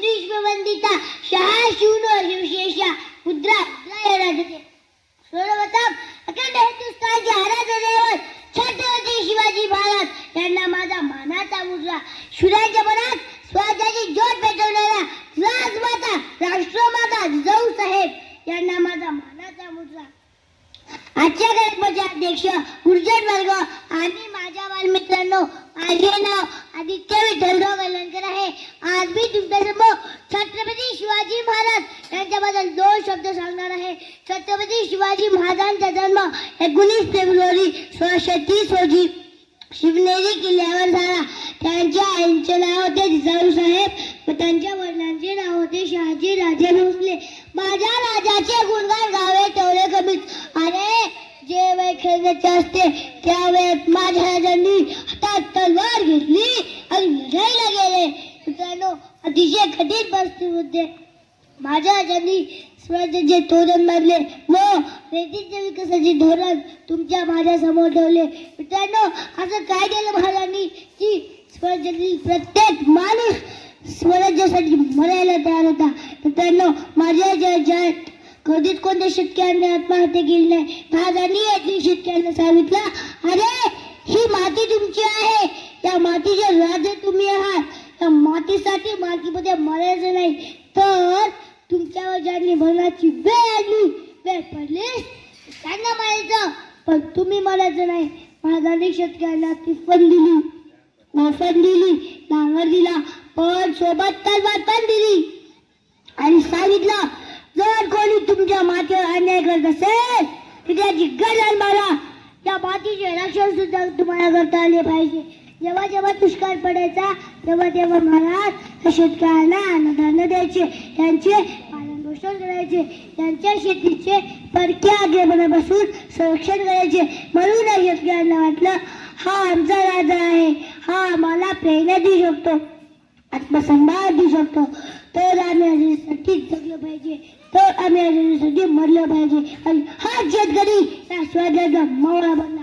विश्ववंदिता शहाशिवनो विशेषा मुद्रा राजते सर्वप्रथम अखंड हिंदुस्थानचे आराध्य दैवत छत्रपती शिवाजी महाराज यांना माझा मानाचा मुद्रा. शूरांच्या मनात स्वराज्याची ज्योत पेटवणारा राजमाता राष्ट्रमाता जिजाऊ साहेब यांना माझा मानाचा मुद्रा. आजच्या कार्यक्रमाचे अध्यक्ष गुरुजन वर्ग आणि माझ्या बालमित्रांनो, माझे नाव आदित्य विठ्ठलराव वेलणकर आहे. आज मी तुमच्यासमोर छत्रपती शिवाजी महाराज यांच्याबद्दल 2 शब्द सांगणार आहे. छत्रपती शिवाजी महाराजांचा जन्म 19 फेब्रुवारी 1630 रोजी शिवनेरी किल्ल्यावर झाला. त्यांच्या आईचे नाव होते जिजाऊ साहेब व त्यांच्या वडिलांचे नाव होते शहाजी राजे भोसले. माझ्या राजाचे गुणगान गावे तेवढे कमीच. अरे जे वेळ खेळण्याचे असते त्या वेळेत माझ्या राजांनी हातात तलवार घेतली आणि लढाईला गेले. मित्रांनो, अतिशय कठीण परिस्थिती होते. माझ्या राजांनी स्वराज्याचे तोरण बांधले व रेतीच्या विकासाचे धोरण तुमच्या माझ्या समोर ठेवले. मित्रांनो, असं काय केलं महाराजांनी की स्वराज्यातील प्रत्येक माणूस स्वराज्यासाठी मरायला तयार होता. मित्रांनो, माझ्या राज्यात कधीच कोणत्या शेतकऱ्यांनी आत्महत्या केली नाही. महाराजांनी येथील शेतकऱ्यांना सांगितलं, अरे ही माती तुमची आहे, या मातीचे राजे तुम्ही आहात. या मातीसाठी मातीमध्ये मरायचं नाही, तर तुमच्यावर ज्यांनी मरणाची वेळ आली, वेळ पडलीस त्यांना मारायचं, पण तुम्ही मरायचं नाही. महाराजांनी शेतकऱ्यांना टिफन दिली, मोफत दिली, नांगर दिला, पण सोबत तलवार पण दिली आणि सांगितलं, जर कोणी तुमच्या मातीवर अन्याय करत असेल तर त्याची गरज मारा. या मातीचे रक्षण सुद्धा तुम्हाला करता आले पाहिजे. जेव्हा जेव्हा दुष्काळ पडायचा तेव्हा तेव्हा महाराज शेतकऱ्यांना अन्नधान्य द्यायचे, त्यांचे पालन पोषण करायचे, त्यांच्या शेतीचे परक्या आग्रमनापासून संरक्षण करायचे. म्हणून शेतकऱ्यांना वाटलं, हा आमचा राजा आहे, हा आम्हाला प्रेरणा देऊ शकतो, आत्मसन्मान देऊ शकतो, तर आम्ही राजासाठी जगलं पाहिजे, तर आम्ही राजासाठी मरलं पाहिजे. आणि हा शेतकरी या स्वराज्याचा मावळा बनला.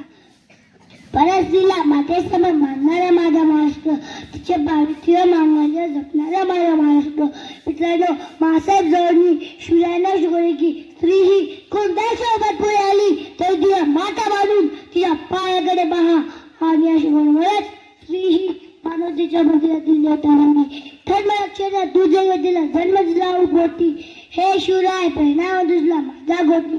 परस्त्रीला मातेसमोर मानणारा माझा महाराष्ट्र, तिचे पावित्र्य मागणाऱ्या जपणारा माझा महाराष्ट्र. मित्रांनो, मासाहेब जवळनी शिवरायांना शिकवले की स्त्री ही कोणत्याही सोबत पुढे आली तर तिला माता बांधून तिच्या पायाकडे पहा. आणि या शिकवण्यामुळेच स्त्री ही मानवतेच्या मंदिरातील देवता नाही. धर्मरक्षणात दुर्जगतीला जन्म दिला गोटी, हे शिवराय परिणाम दुसला माझा गोटी.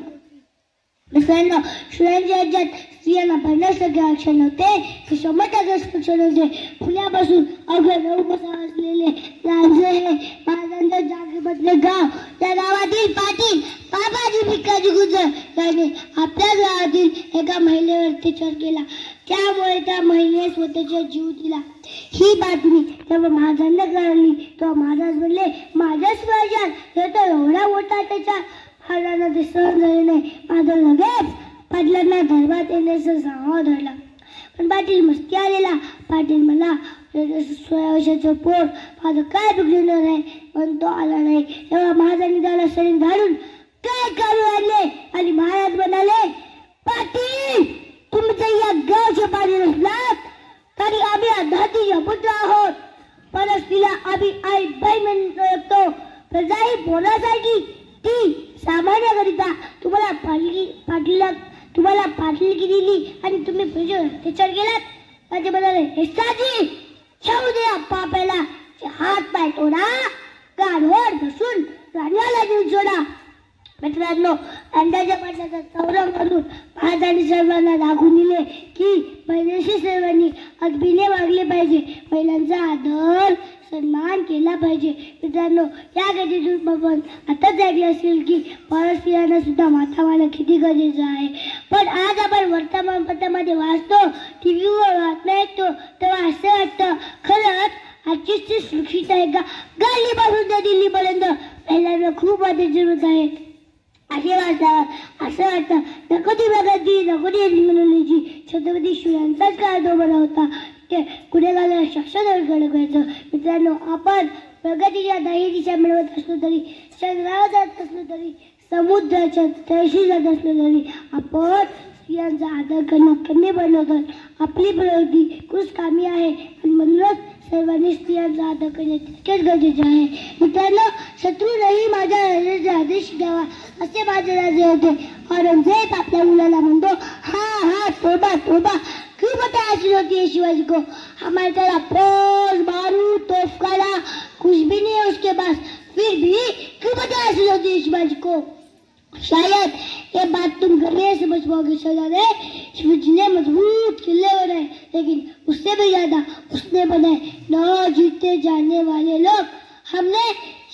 मित्रांनो, शिवरायांच्या राज्यात स्त्रियांना 50% आरक्षण होते, ते 100% आरक्षण होते. पुण्यापासून अवघ्या 9 कोस असलेले लांजे हे महाराजांच्या जागेबद्दले गाव. त्या गावातील पाटील बाबाजी भिकाजी गुजर यांनी आपल्या गावातील एका महिलेवर अत्याचार केला. त्यामुळे त्या महिलेने स्वतःचा जीव दिला. ही बातमी तेव्हा महाराजांना कळली. तेव्हा महाराज म्हणले, माझ्या स्वराज्यात हे तर एवढा मोठा अत्याचार महाराजांना ते सहन झाले नाही. माझं लगेच पाटलांना दरबारात येण्याचं सांगावं धरला. पण पाटील मस्ती आलेला. पाटील मला 16 वर्षाचं पोर माझं काय बिघडणार आहे, पण तो आला नाही. तेव्हा महाराजांनी त्याला सैनिक धाडून काय करू आणले आणि महाराज म्हणाले, पाटील तुमचं या गावचे पाणी नसलात तरी आम्ही धरतीचे पुत्र आहोत. परस्त्रीला आम्ही आई बाई म्हणून ओळखतो. प्रजा ही पोरासाठी, ती सामान्यकरिता तुम्हाला पाटलीकी दिली आणि तुम्ही प्रजेवर अत्याचार केलात. माझे म्हणाले, हे साजी छाऊ द्या पापाला, हात पाय तोडा, गाडवर बसून राणीवाला देऊन सोडा. मित्रांनो, अंड्याच्या पाण्याचा चौरंग करून महाराजांनी सर्वांना दाखवून दिले की महिलांशी सर्वांनी अगदीने वागले पाहिजे, महिलांचा आदर सन्मान केला पाहिजे. मित्रांनो, या गतीतून आपण आताच ऐकले असेल की परस्त्रियांना सुद्धा माथा मानणं किती गरजेचं आहे. पण आज आपण वर्तमानपत्रामध्ये वाचतो, टीव्हीवर बातम्या ऐकतो, तेव्हा असं वाटतं खरंच आजची स्त्री सुरक्षित आहे का? गल्लीपासून ते दिल्लीपर्यंत महिलांना खूप वाटेची जरूरत आहे. असं वाटतं नको ती बघायची, नको ती मनवण्याची. छत्रपती शिवरायांचाच काळ तो बरा होता. ते गुन्हेगाराला शासनावर करायचं. मित्रांनो, आपण प्रगतीच्या दाही दिशा मिळवत असलो तरी, चंद्रावर जात असलो तरी, समुद्राच्या तळशी जात असलो तरी, आपण स्त्रियांचा आदर करणं कन्ये बनवतात. आपली प्रगती कामी आहे आणि म्हणूनच सर्वांनी स्त्रियांचा आदर करणे तितकेच गरजेचे आहे. मित्रांनो, शत्रूनही माझ्या राजाचा आदेश द्यावा असे माझे राजे होते. औरंगजेब आपल्या मुलाला म्हणतो, हा तोबा तोबा, क्यों बता ऐसी होती है शिवाजी को, हमारे तरह फौज बारूद तोफखाना कुछ भी नहीं है उसके पास, फिर भी क्यों बता ऐसी होती है शिवाजी को. शायद ये बात तुम गले समझ पाओगे शहजादे, शिवाजी ने मजबूत किले बनाए, लेकिन उससे भी ज्यादा उसने बनाए न जीते जाने वाले लोग. हमने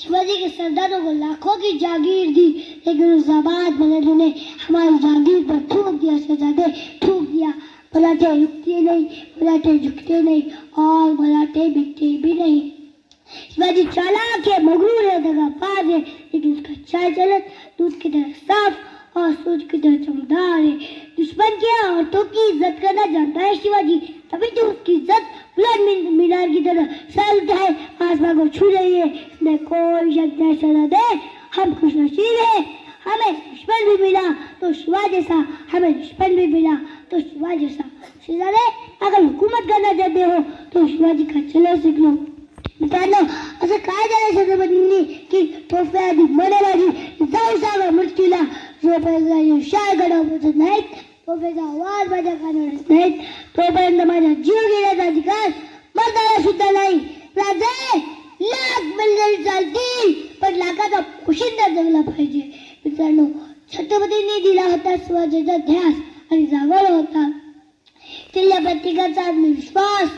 शिवाजी के सरदारों को लाखों की जागीर दी, लेकिन उस आबाद बंदरों ने हमारी जागीर पर थूक दिया शहजादे, थूक दिया. मराठे रुकते नहीं, मराठे झुकते नहीं और मराठे बिकते भी नहीं. शिवाजी चालाक है, मगरूर है, दगाबाज है, लेकिन उसका चाल चलन दूध की तरह साफ और सूरज की तरह चमकदार है. दुश्मन की औरतों की इज्जत करना जानता है शिवाजी, तभी तो उसकी इज्जत बुलंद मीनार की तरह सर उठाए आसमान को छू रही है. इसमें कोई शक नहीं शहजादे, हम खुशनसीब हैं. हमें दुश्मन भी मिला तो शिवा जैसा, हमें दुश्मन भी मिला तो शिवा जैसा. शहजादे, अगर हुकूमत करना चाहते हो तो शिवाजी का चलो सीख लो. मित्रांनो, असं काय झालं छत्रपतींनी की तोफे आधी मनेबाजी जाऊ सांगा मृत्यूला, जोपर्यंत शाळ गडावर पोचत नाहीत तोपर्यंत आवाज माझ्या कानावर येत नाहीत, तोपर्यंत माझा जीव घेण्याचा अधिकार मर्दाला सुद्धा नाही. राजे, लाख बनलेली चालतील, पण लाखाचा पोशिंदा जगला पाहिजे. मित्रांनो, छत्रपतींनी दिला होता स्वराज्याचा ध्यास आणि जागवला होता तिथल्या प्रत्येकाचा आत्मविश्वास.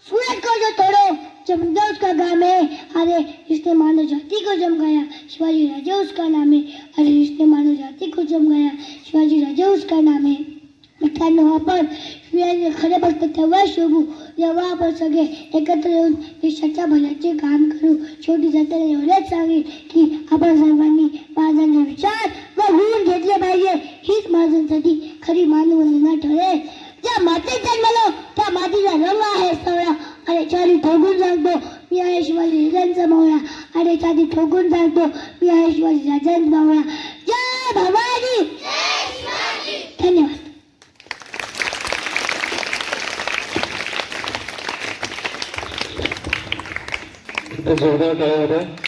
सूरज को जो तोड़ो चमकदा उसका गाम है, अरे जिसने मानव जाति को चमकाया शिवाजी राजा उसका नाम है, अरे जिसने मानव जाति को चमकाया शिवाजी राजा उसका नाम है. मित्रांनो, आपण शिवाजी खरे भक्त तेव्हा शोभू जेव्हा आपण सगळे एकत्र येऊन देशाच्या भल्याचे काम करू. शेवटी जाताना एवढंच सांगेल की आपण सर्वांनी महाराजांचे विचार व गुण घेतले पाहिजे. हीच महाराजांसाठी खरी मानवंदना ठरेल. ज्या मातेत जन्मलो त्या मातीचा रंग आहे सावळा, आणि छाती ठोकून सांगतो मी आहे शिवाजी राजांचा मावळा, आणि छाती ठोकून सांगतो मी आहे शिवाजी राजांचा मावळा. जय भवानी. धन्यवाद. जोरदार टाळ्या होत्या.